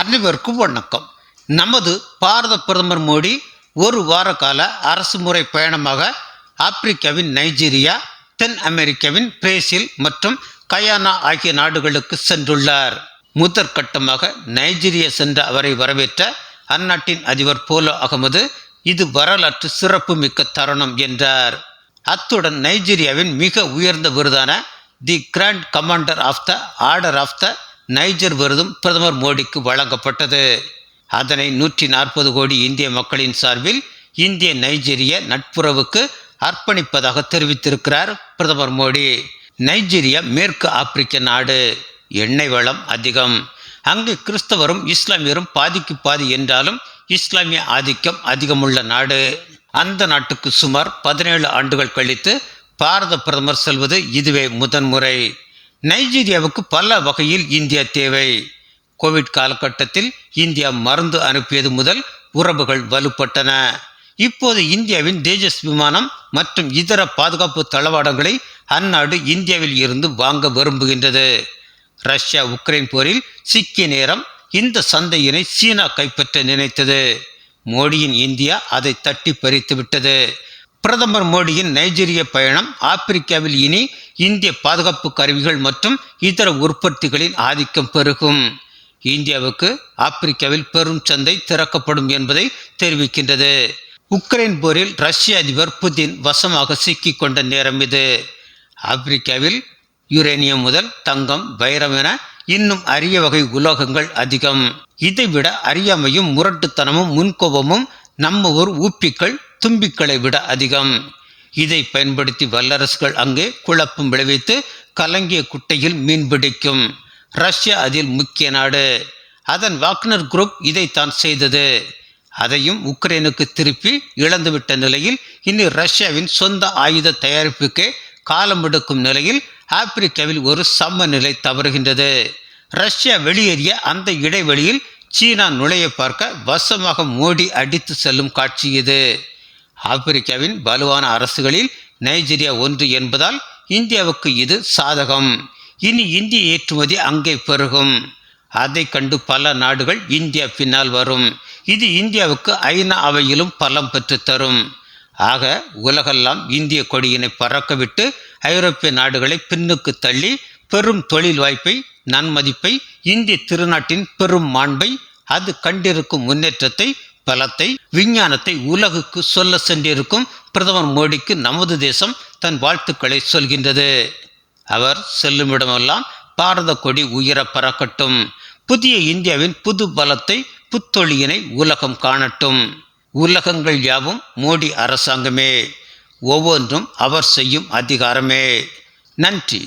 அனைவருக்கும் வணக்கம். நமது பாரத பிரதமர் மோடி ஒரு வார கால அரசுமுறை பயணமாக ஆப்பிரிக்காவின் நைஜீரியா, தென் அமெரிக்காவின் பிரேசில் மற்றும் கயானா ஆகிய நாடுகளுக்கு சென்றுள்ளார். முதற்கட்டமாக நைஜீரியா சென்ற அவரை வரவேற்ற அந்நாட்டின் அதிபர் போலோ அகமது, இது வரலாற்று சிறப்புமிக்க தருணம் என்றார். அத்துடன் நைஜீரியாவின் மிக உயர்ந்த விருதான the grand commander of the order of the Niger விருதும் பிரதமர் மோடிக்கு வழங்கப்பட்டது. அதனை 140 கோடி இந்திய மக்களின் சார்பில் இந்திய நைஜீரிய நட்புறவுக்கு அர்ப்பணிப்பதாக தெரிவித்திருக்கிறார் பிரதமர் மோடி. நைஜீரியா மேற்கு ஆப்பிரிக்க நாடு. எண்ணெய் வளம் அதிகம். அங்கு கிறிஸ்தவரும் இஸ்லாமியரும் பாதிக்கு பாதி என்றாலும் இஸ்லாமிய ஆதிக்கம் அதிகமுள்ள நாடு. அந்த நாட்டுக்கு சுமார் 17 ஆண்டுகள் கழித்து பாரத பிரதமர் செல்வது இதுவே முதன்முறை. நைஜீரியாவுக்கு பல வகையில் இந்தியா தேவை. கோவிட் காலகட்டத்தில் இந்தியா மருந்து அனுப்பியது முதல் உறவுகள் வலுப்பட்டன. இப்போது இந்தியாவின் தேஜஸ் விமானம் மற்றும் இதர பாதுகாப்பு தளவாடங்களை அந்நாடு இந்தியாவில் இருந்து வாங்க விரும்புகின்றது. ரஷ்யா உக்ரைன் போரில் சிக்கிய நேரம் இந்த சந்தையினை சீனா கைப்பற்ற நினைத்தது. மோடியின் இந்தியா அதை தட்டி பறித்து விட்டது. பிரதமர் மோடியின் நைஜீரிய பயணம் ஆப்பிரிக்காவில் இனி இந்திய பாதுகாப்பு கருவிகள் மற்றும் இதர உற்பத்திகளின் ஆதிக்கம் பெருகும். இந்தியாவுக்கு ஆப்பிரிக்காவில் பெரும் சந்தை திறக்கப்படும் என்பதை தெரிவிக்கின்றது. உக்ரைன் போரில் ரஷ்ய அதிபர் புதின் வசமாக சிக்கிக் கொண்ட நேரம் இது. ஆப்பிரிக்காவில் யுரேனியம் முதல் தங்கம், வைரம் என இன்னும் அரிய வகை உலோகங்கள் அதிகம். இதைவிட அறியாமையும் முரட்டுத்தனமும் முன்கோபமும் நம்ம ஊர் ஊப்பிக்கள் தும்பிக்களை விட அதிகம். இதை பயன்படுத்தி வல்லரசுகள் அங்கே குழப்பம் விளைவித்து கலங்கிய குட்டையில் மீன்பிடிக்கும். ரஷ்யா அதில் முக்கிய நாடு. அதன் வாக்னர் குரூப் இதைத்தான் செய்தது. அதையும் உக்ரைனுக்கு திருப்பி இழந்துவிட்ட நிலையில் இனி ரஷ்யாவின் சொந்த ஆயுத தயாரிப்புக்கே காலம் எடுக்கும் நிலையில் ஆப்பிரிக்காவில் ஒரு சமநிலை தவறுகின்றது. ரஷ்யா வெளியேறிய அந்த இடைவெளியில் சீனா நுழைய பார்க்க வசமாக மோடி அடித்து செல்லும் காட்சி இது. ஆப்பிரிக்காவின் வலுவான அரசுகளில் நைஜீரியா ஒன்று என்பதால் இந்தியாவுக்கு இது சாதகம். இனி இந்திய ஏற்றுமதி அங்கே பெருகும். அதை கண்டு பல நாடுகள் இந்தியா பின்னால் வரும். இது இந்தியாவுக்கு ஐநா அவையிலும் பலம் பெற்று தரும். ஆக உலகெல்லாம் இந்திய கொடியினை பறக்கவிட்டு ஐரோப்பிய நாடுகளை பின்னுக்கு தள்ளி பெரும் தொழில் வாய்ப்பை, நன்மதிப்பை, இந்திய திருநாட்டின் பெரும் மாண்பை, அது கண்டிருக்கும் முன்னேற்றத்தை, பலத்தை, விஞ்ஞானத்தை உலகுக்கு சொல்ல சென்றிருக்கும் பிரதமர் மோடிக்கு நமது தேசம் தன் வாழ்த்துக்களை சொல்கின்றது. அவர் செல்லுமிடமெல்லாம் பாரத கொடி உயர பறக்கட்டும். புதிய இந்தியாவின் புது பலத்தை, புத்தொழியினை உலகம் காணட்டும். உலகங்கள் யாவும் மோடி அரசாங்கமே. ஒவ்வொன்றும் அவர் செய்யும் அதிகாரமே. நன்றி.